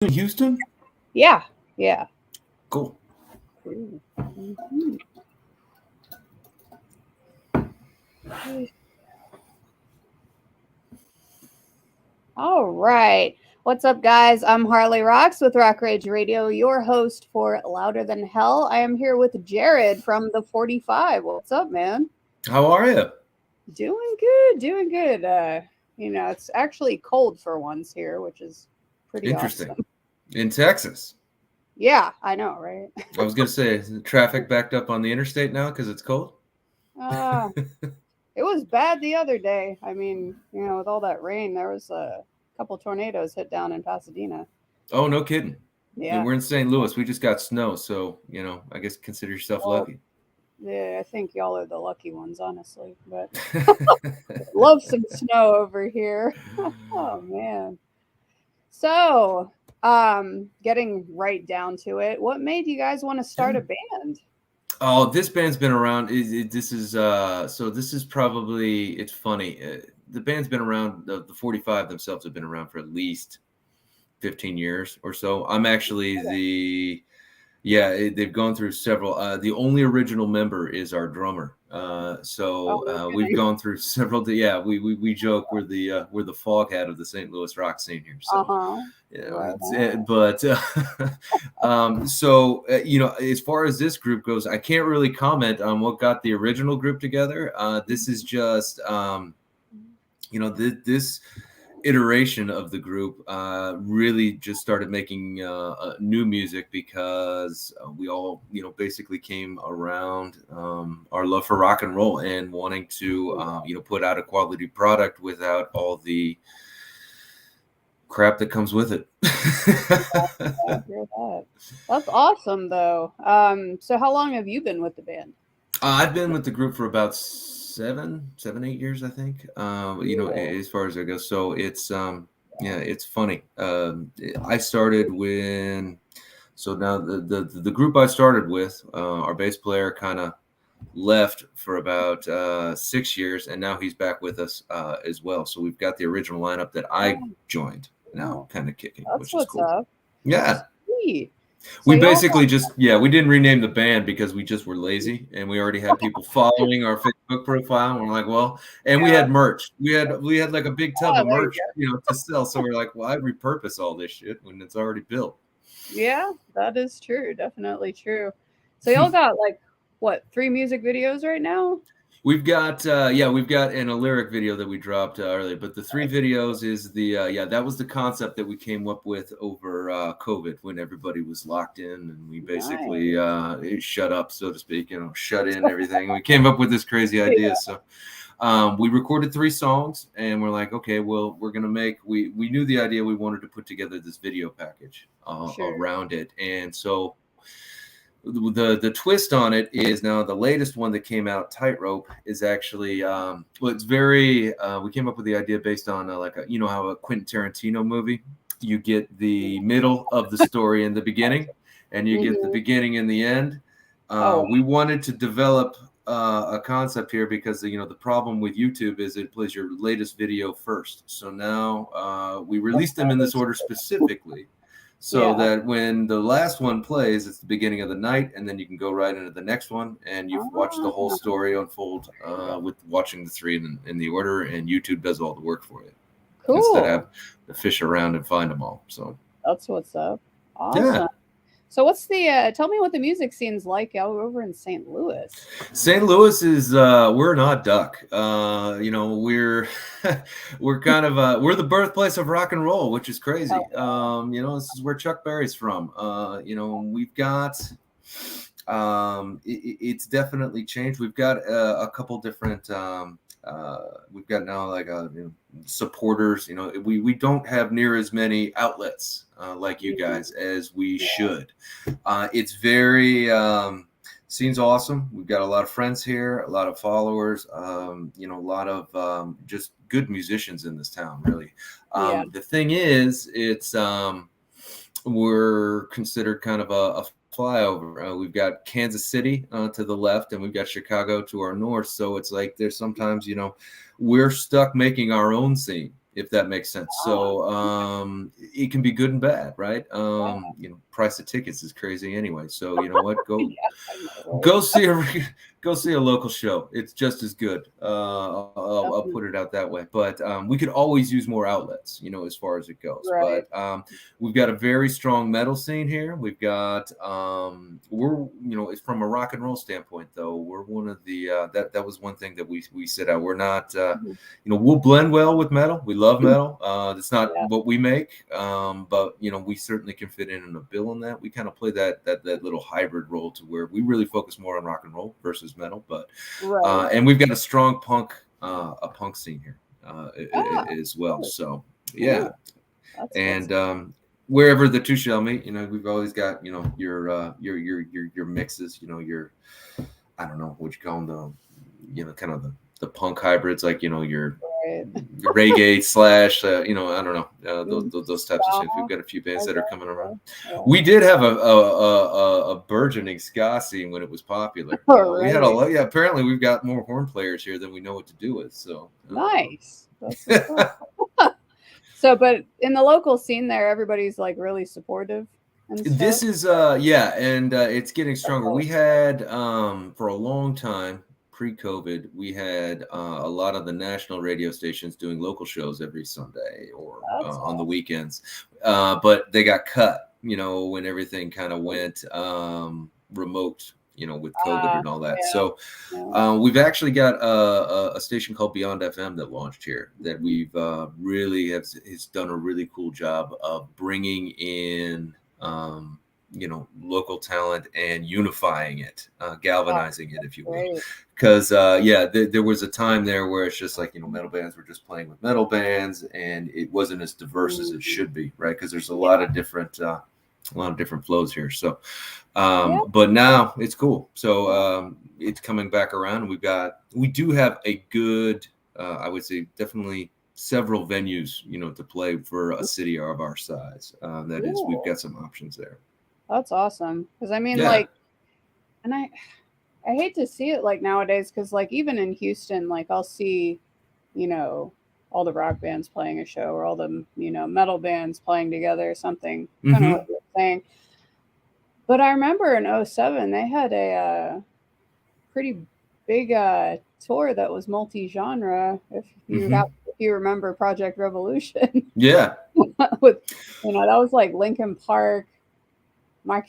in Houston? Yeah, yeah. Cool. Mhm. All right. What's up, guys? I'm Harley Roxx with Rock Rage Radio, your host for Louder Than Hell. I am here with Jared from the 45. What's up, man? How are you? Doing good, doing good. It's actually cold for once here, which is pretty Interesting. awesome. In Texas. Yeah, I know, right? I was going to say, is the traffic backed up on the interstate now because it's cold? Uh, it was bad the other day. I mean, with all that rain, there was a couple tornadoes hit down in Pasadena. Oh, no kidding. And Yeah. we're in St. Louis. We just got snow. So, I guess consider yourself Well, lucky. yeah, I think y'all are the lucky ones, honestly. But love some snow over here. Oh man. So, getting right down to it, what made you guys want to start a band? Oh, this band's been around. This is probably, it's funny. The band's been around, the 45 themselves have been around for at least 15 years or so. I'm actually they've gone through several. The only original member is our drummer. Oh, no We've kidding. gone through several. We joke we're the fog hat of the St. Louis rock scene here. Uh So huh. Right it's, on. but as far as this group goes, I can't really comment on what got the original group together. This is just this iteration of the group really just started making new music because we all basically came around our love for rock and roll and wanting to put out a quality product without all the crap that comes with it. I hear that. That's awesome, though. So how long have you been with the band? I've been with the group for about 8 years, I think. Cool. As far as it goes, so it's funny. I started when, so now the group I started with, our bass player kind of left for about 6 years, and now he's back with us as well. So we've got the original lineup that I Oh, joined now, cool. kind of kicking, That's which is what's cool. up. Yeah. Sweet. So We y'all basically just we didn't rename the band because we just were lazy and we already had people following our Facebook profile. And we're like, well, and we yeah. had merch. We had like a big tub Oh, of there you merch, go. to sell. So we're like, well, I repurpose all this shit when it's already built. Yeah, that is true. Definitely true. So y'all got like what, 3 music videos right now? We've got in a lyric video that we dropped earlier, but the 3 videos is that was the concept that we came up with over COVID when everybody was locked in and we basically Nice. shut up, so to speak, shut in everything. We came up with this crazy idea. Yeah, So we recorded 3 songs and we're like, okay, well, we're gonna we knew the idea. We wanted to put together this video package sure. around it, and so the twist on it is now the latest one that came out, Tightrope, is actually it's very we came up with the idea based on how a Quentin Tarantino movie, you get the middle of the story in the beginning and you get the Hmm. beginning in the end. Oh, We wanted to develop a concept here because the problem with YouTube is it plays your latest video first. So now we released them in this order specifically so yeah. that when the last one plays, it's the beginning of the night, and then you can go right into the next one, and you've watched the whole Ah, story unfold with watching the 3 in the order, and YouTube does all the work for you instead of cool. have to fish around and find them all. So That's what's up. yeah. Awesome. So what's the tell me what the music scene's like out over in St. Louis? St. Louis is we're not duck. We're we're kind of we're the birthplace of rock and roll, which is Hell crazy. This is where Chuck Berry's from. We've got it's definitely changed. We've got a couple different we've got now supporters. We don't have near as many outlets like you yeah. guys as we Yeah. should. It's very scene's awesome. We've got a lot of friends here, a lot of followers, a lot of just good musicians in this town, really. Yeah. The thing is, it's we're considered kind of a flyover. We've got Kansas City to the left, and we've got Chicago to our north. So it's like there's sometimes, we're stuck making our own scene if that makes sense. So it can be good and bad, right? Price of tickets is crazy anyway. So you know what? Go I know, go right? see a go see a local show. It's just as good. I'll Definitely. put it out that way. But we could always use more outlets, as far as it goes. Right. But we've got a very strong metal scene here. We've got it's from a rock and roll standpoint though. We're one of the that was one thing that we set out. We're not Mhm. we'll blend well with metal. We love metal. It's not Yeah. what we make, but we certainly can fit in a bill on that. We kind of play that little hybrid role to where we really focus more on rock and roll versus metal. But Right. and we've got a strong a punk scene here Ah, as well. cool. So yeah, Cool. That's and wherever the two shall meet, we've always got your mixes. Your I don't know what you call them, kind of the punk hybrids, like your right. reggae slash I don't know those types of Ska, things. We've got a few bands I that are guess. coming around. Yeah. We did have a burgeoning ska scene when it was popular. Oh, We had a really? lot. Yeah, apparently we've got more horn players here than we know what to do with. So Nice. That's what's up. So, but in the local scene there, everybody's like really supportive and stuff. this is yeah, and it's getting stronger. We had for a long time pre-COVID, we had a lot of the national radio stations doing local shows every Sunday or That's on the awesome. weekends, but they got cut. When everything kind of went remote. With COVID Ah, and all that. yeah. So Yeah. we've actually got a station called Beyond FM that launched here that we've really has done a really cool job of bringing in local talent and unifying it, Ah, galvanizing it, if you will. great. Because there was a time there where it's just like metal bands were just playing with metal bands, and it wasn't as diverse as it Mhm. should be, right? Because there's a Yeah. lot of different flows here. So, Yeah. but now it's cool. So it's coming back around, and we do have a good, I would say, definitely several venues, to play for a city of our size. That is, we've Cool. got some options there. That's awesome. Because I mean, Yeah. like, and I hate to see it like nowadays. Because like even in Houston, like I'll see, you know, all the rock bands playing a show or all the metal bands playing together or something. Kind of like Mm-hmm. you're saying. But I remember in '07 they had a pretty big tour that was multi-genre. Mm-hmm. If you remember Project Revolution, Yeah. with that was like Linkin Park, I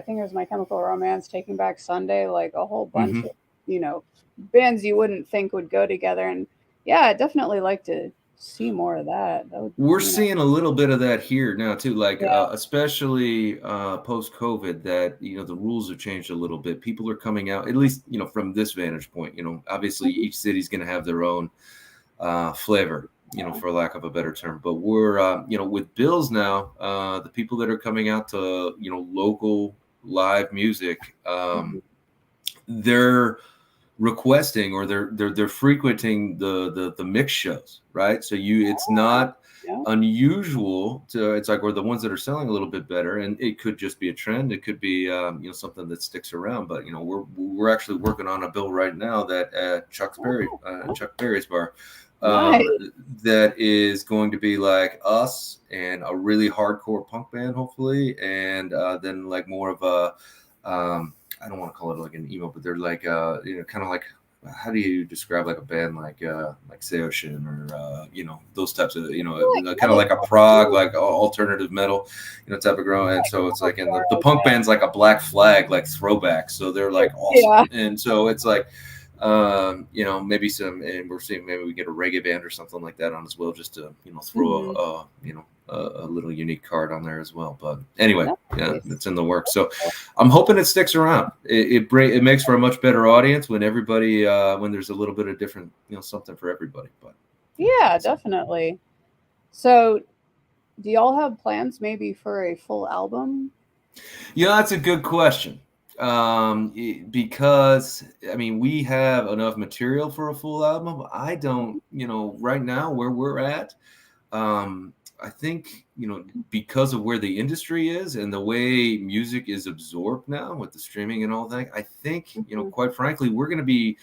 think it was My Chemical Romance, Taking Back Sunday, like a whole bunch Mm-hmm. of you know bands you wouldn't think would go together. And yeah, I'd definitely like to see more of that. That would We're seeing a little bit of that here now too, like yeah. especially post COVID. That the rules have changed a little bit. People are coming out, at least from this vantage point. Obviously Mhm. each city's going to have their own flavor, Yeah. for lack of a better term. But we're with bills now, the people that are coming out to local live music, Mhm. they're requesting or they're frequenting the mix shows, right? So it's not Yeah. unusual to, it's like we're the ones that are selling a little bit better, and it could just be a trend. It could be something that sticks around. But we're actually working on a bill right now that Oh, Chuck Berry's bar, nice. that is going to be like us and a really hardcore punk band, hopefully, and then like more of a I don't want to call it like an emo, but they're like kind of like, how do you describe like a band like Seoshin or those types of kind of like a prog like alternative metal type of grow. And so it's like, and the punk band's like a Black Flag like throwback, so they're like awesome. Yeah. And so it's like maybe some, and we're seeing maybe we get a reggae band or something like that on as well, just to throw Mhm. a little unique card on there as well. But anyway, yeah, Nice. it's in the works. So I'm hoping it sticks around. It makes for a much better audience when everybody when there's a little bit of different something for everybody. But Yeah, so. definitely. So, do y'all have plans maybe for a full album? That's a good question. Because I mean, we have enough material for a full album. I don't, right now where we're at. I think, because of where the industry is and the way music is absorbed now with the streaming and all that, I think, Mhm. quite frankly, we're going to be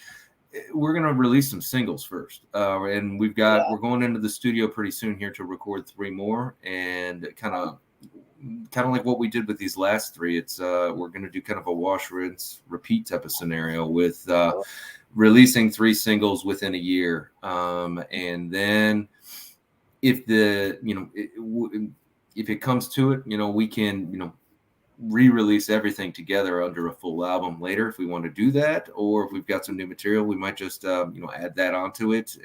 we're going to release some singles first, and we're going into the studio pretty soon here to record 3 more, and kind of like what we did with these last 3. It's we're going to do kind of a wash, rinse, repeat type of scenario with releasing 3 singles within a year, and then if if it comes to it, we can re-release everything together under a full album later if we want to do that, or if we've got some new material, we might just add that onto it.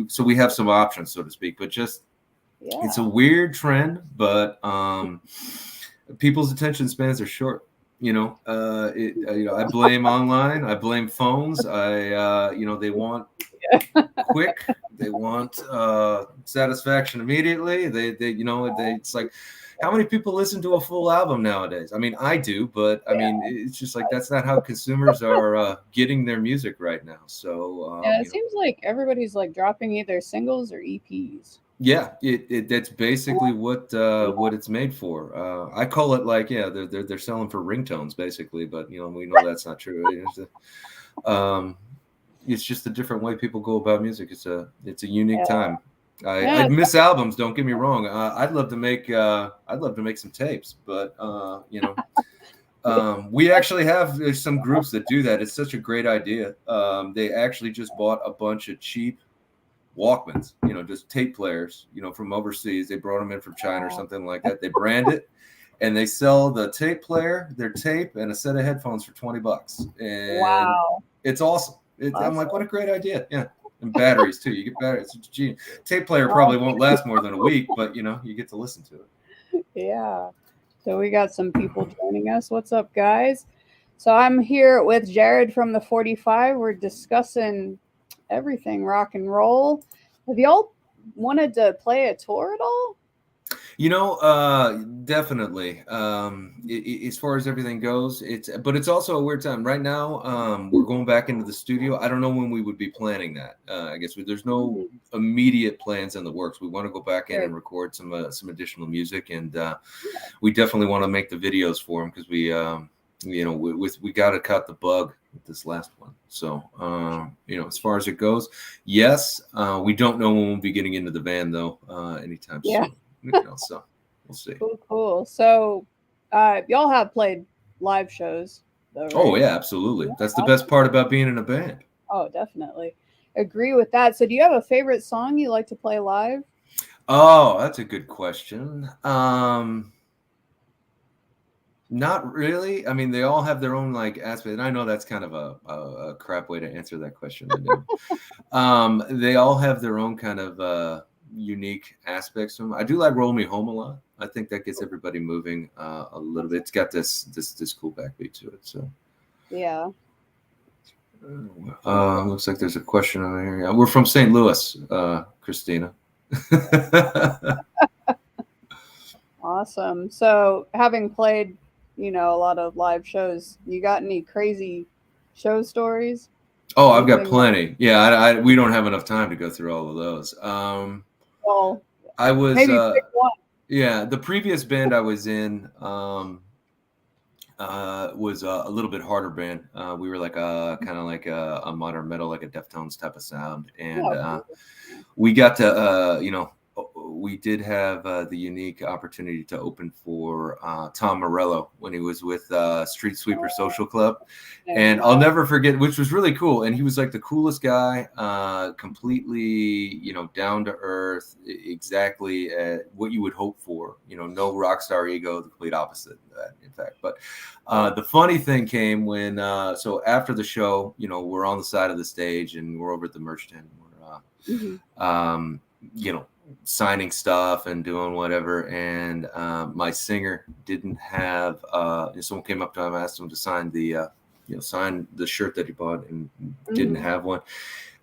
So we have some options, so to speak. But just it's a weird trend, but people's attention spans are short. I blame online. I blame phones. They want quick. They want satisfaction immediately. It's like, how many people listen to a full album nowadays? I mean, I do, but I mean, it's just like that's not how consumers are getting their music right now. So it seems like everybody's like dropping either singles or EPs. Yeah, that's basically what it's made for. I call it like, they're selling for ringtones basically, but we know that's not true. It's just a different way people go about music. It's a unique time. I miss albums. Don't get me wrong. I'd love to make some tapes, but we actually have some groups that do that. It's such a great idea. They actually just bought a bunch of cheap Walkmans, just tape players, from overseas. They brought them in from China or something like that. They brand it, and they sell the tape player, their tape, and a set of headphones for $20. And it's awesome. I'm like, what a great idea. Yeah. And batteries too. You get batteries. It's genius. Tape player probably won't last more than a week, but you get to listen to it. Yeah. So we got some people joining us. What's up, guys? So I'm here with Jared from the 45. We're discussing everything rock and roll. Have y'all wanted to play a tour at all? Definitely. As far as everything goes, but it's also a weird time right now. We're going back into the studio. I don't know when we would be planning that. I guess there's no immediate plans in the works. We want to go back in and record some additional music, and we definitely want to make the videos for them because we got to cut the bug with this last one. So, as far as it goes, yes, we don't know when we'll be getting into the van though, anytime soon. So we'll see. Cool. So, y'all have played live shows, though, right? Oh yeah, absolutely. That's the best part about being in a band. Oh, definitely. Agree with that. So, do you have a favorite song you like to play live? Oh, that's a good question. Not really. I mean, they all have their own aspect, and I know that's kind of a crap way to answer that question. They all have their own kind of unique aspects to them. I do like "Roll Me Home" a lot. I think that gets everybody moving a little bit. It's got this cool backbeat to it. So yeah. Looks like there's a question over here. Yeah, we're from St. Louis, Christina. Awesome. So having played, a lot of live shows, you got any crazy show stories? Oh, I've got plenty. Yeah, we don't have enough time to go through all of those. Well, I was maybe pick one. Yeah, the previous band I was in was a little bit harder band. We were like kind of like a modern metal, like a Deftones type of sound, and we got to we did have the unique opportunity to open for Tom Morello when he was with Street Sweeper Social Club. And I'll never forget, which was really cool. And he was like the coolest guy, completely, down to earth, exactly what you would hope for. No rock star ego, the complete opposite of that, in fact. But the funny thing came when, so after the show, we're on the side of the stage and we're over at the merch tent. We're, signing stuff and doing whatever, and my singer didn't have someone came up to him, asked him to sign the sign the shirt that he bought, and didn't have one,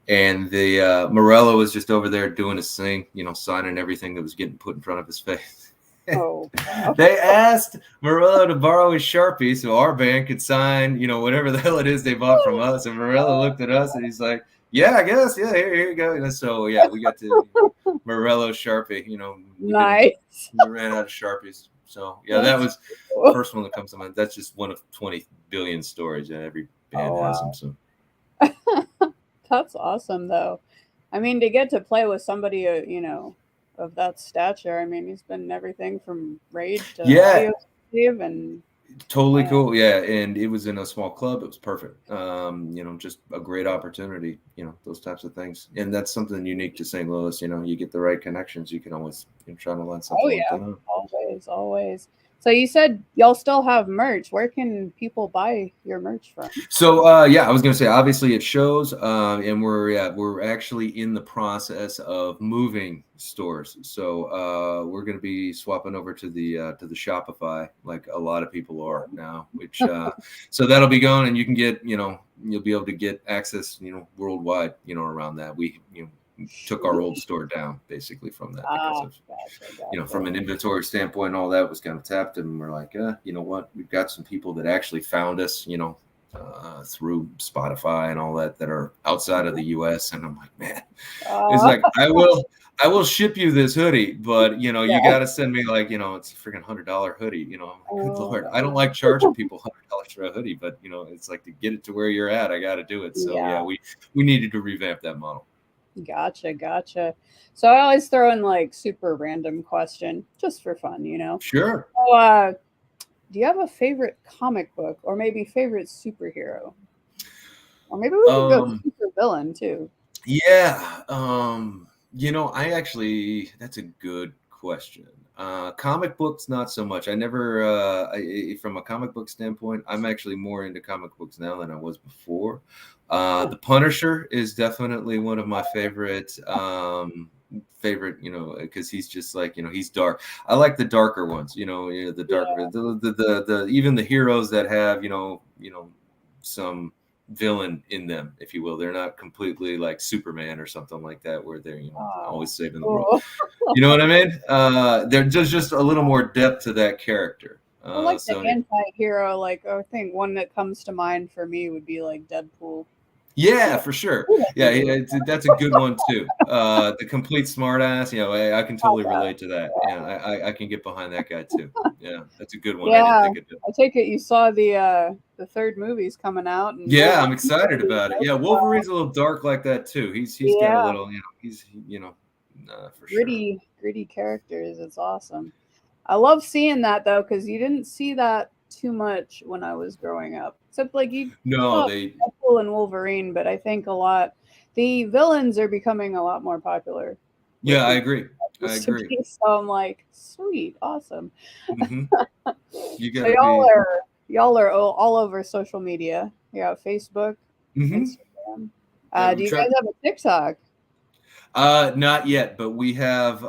and the Morello was just over there doing his thing, signing everything that was getting put in front of his face. They asked Morello to borrow his Sharpie so our band could sign whatever the hell it is they bought from us, and Morello looked at us and he's like, yeah, I guess. Yeah, here you go. So yeah, we got to Morello Sharpie. Nice. We ran out of Sharpies. So yeah, that was the first one that comes to mind. That's just one of 20 billion stories, and every band has them. So That's awesome, though. I mean, to get to play with somebody, of that stature. I mean, he's been in everything from Rage to Yeah, Audio Slave, and totally man, cool. Yeah, and it was in a small club. It was perfect. Just a great opportunity. Those types of things, and that's something unique to St. Louis. You get the right connections, you can always try to line oh something like yeah, that up. always, always. So you said y'all still have merch. Where can people buy your merch from? So yeah, I was gonna say obviously it shows, and we're actually in the process of moving stores. So we're gonna be swapping over to the Shopify, like a lot of people are now. Which so that'll be going, and you can get you'll be able to get access worldwide around that. We took our old Sweet. store down basically from that because Ah, of gotcha, from gotcha. an inventory standpoint, all that was kind of tapped, and we're like, you know what? We've got some people that actually found us, through Spotify and all that are outside of the U.S. And I'm like, man, it's Uh, like I will ship you this hoodie, but you yeah. got to send me like it's a freaking $100 hoodie. I'm like, good Oh lord, I don't man. like charging people $100 for a hoodie, but it's like to get it to where you're at, I got to do it. So Yeah. yeah, we needed to revamp that model. Gotcha, gotcha. So I always throw in like super random question just for fun. Sure. So, do you have a favorite comic book or maybe favorite superhero? Or maybe we could go Um, super villain too. Yeah. I actually, that's a good question. Comic books, not so much. I never, from a comic book standpoint, I'm actually more into comic books now than I was before. The Punisher is definitely one of my favorite, because he's just like, he's dark. I like the darker ones, the darker, Yeah. the even the heroes that have, some villain in them, if you will. They're not completely like Superman or something like that, where they're Oh, always saving the world. cool. You know what I mean? There's just a little more depth to that character. I like the So anti-hero. Like, I think one that comes to mind for me would be like Deadpool. yeah, for sure. Ooh, that's a Yeah, good one. that's a good one too. The complete smartass. I can Love totally that. relate to that. Yeah, I can get behind that guy too. Yeah, that's a good one. I didn't Yeah, think of it. I take it you saw the third movie's coming out, and Yeah, I'm Wolverine's gonna excited be about it. Yeah, versatile. Wolverine's a little dark like that too. He's got a Yeah, little, for sure. gritty characters. It's awesome. I love seeing that though, because you didn't see that too much when I was growing up. Except like you No, saw they. Deadpool and Wolverine, but I think the villains are becoming a lot more popular Yeah, with I people. agree. I Used to agree. be, so I'm like, sweet, awesome. hmm You got So to y'all be. are y'all are all over social media. You got Facebook, hmm Instagram. Yeah, Do we you try. guys have a TikTok? Not yet, but we have.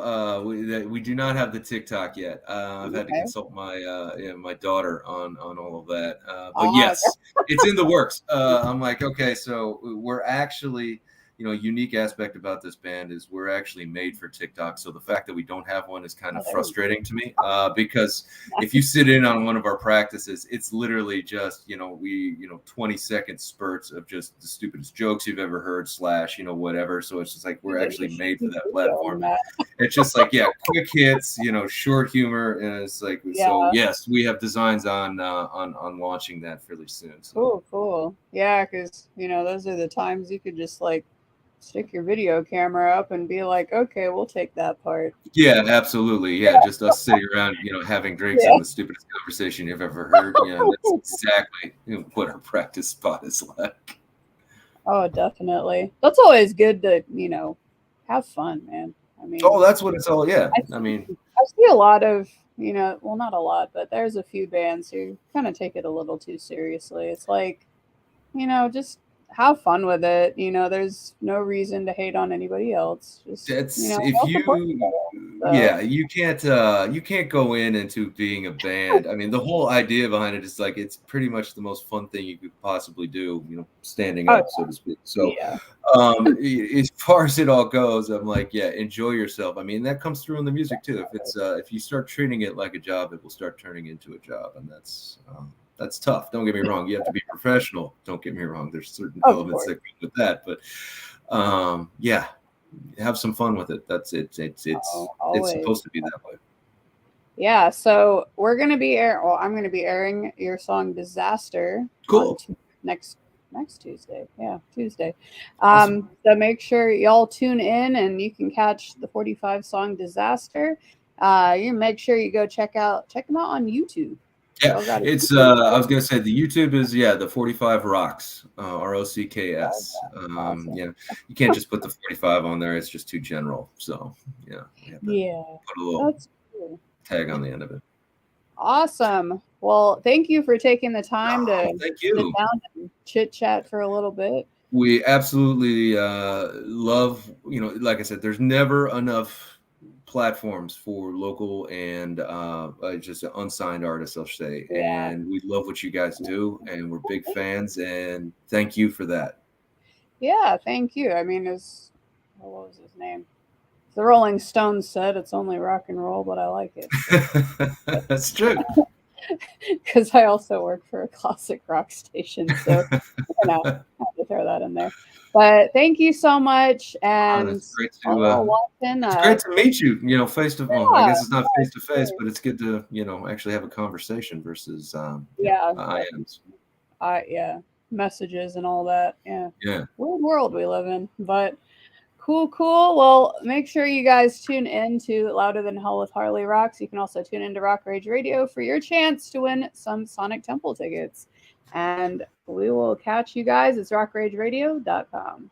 We do not have the TikTok yet. I've had to Okay. consult my daughter on all of that. But Ah, yes, it's in the works. I'm like, okay, so we're actually, unique aspect about this band is we're actually made for TikTok. So the fact that we don't have one is kind oh, of there you frustrating to me. Because if you go. sit in on one of our practices, it's literally just, 20-second spurts of just the stupidest jokes you've ever heard, slash, whatever. So it's just like we're Goodness, actually you should made for keep that videoing platform. that. It's just like, yeah, quick hits, short humor. And it's like, so Yeah. yes, we have designs on launching that fairly soon. So Cool, cool. Yeah, because those are the times you could just like stick your video camera up and be like, okay, we'll take that part. yeah, absolutely. Yeah. Just us sitting around, having drinks Yeah. and the stupidest conversation you've ever heard. Yeah. That's exactly what our practice spot is like. Oh, definitely. That's always good to have fun, man. I mean, Oh, that's what it's all. Yeah. I I see, mean, I see a lot of, well, not a lot, but there's a few bands who kind of take it a little too seriously. It's like, just have fun with it. There's no reason to hate on anybody else. Just, that's we if all support each you other. So, yeah, you can't go in into being a band. I mean, the whole idea behind it is like it's pretty much the most fun thing you could possibly do, standing oh, up, so to speak. So yeah. as far as it all goes, I'm like, yeah, enjoy yourself. I mean, that comes through in the music too. If you start treating it like a job, it will start turning into a job, and that's tough. Don't get me wrong. You have to be professional. Don't get me wrong. There's certain Of elements course. that come with that, but yeah, have some fun with it. That's it. Oh, It's always. supposed to be that way. Yeah, so we're gonna be well, I'm gonna be airing your song "Disaster" on Cool. next next Tuesday. Yeah, Tuesday. Awesome. So make sure y'all tune in and you can catch the 45 song Disaster. You make sure you go check them out on YouTube. Yeah, Y'all got a it's YouTube I was channel? gonna say the YouTube is the 45 Rocks, ROCKS. Awesome. Yeah, you can't just put the 45 on there; it's just too general. So yeah, we have to Yeah, put a little that's cool. tag on the end of it. Awesome. Well, thank you for taking the time Oh, to thank sit you. down and chit chat for a little bit. We absolutely love, like I said, there's never enough platforms for local and just unsigned artists, I'll say. Yeah. And we love what you guys do, and we're big fans. And thank you for that. Yeah, thank you. I mean, what was his name? The Rolling Stones said it's only rock and roll, but I like it. So That's true. because I also work for a classic rock station, so I have to throw that in there. But thank you so much, and It's great all to y'all watching. it's great to meet you. Face to well, I Yeah, guess it's not face to face, sure. but it's good to actually have a conversation versus Yeah, IMs. yeah, messages and all that. Yeah, Yeah. weird world we live in, but cool, cool. Well, make sure you guys tune in to Louder Than Hell with Harley Roxx. You can also tune into Rock Rage Radio for your chance to win some Sonic Temple tickets. And we will catch you guys. It's rockrageradio.com.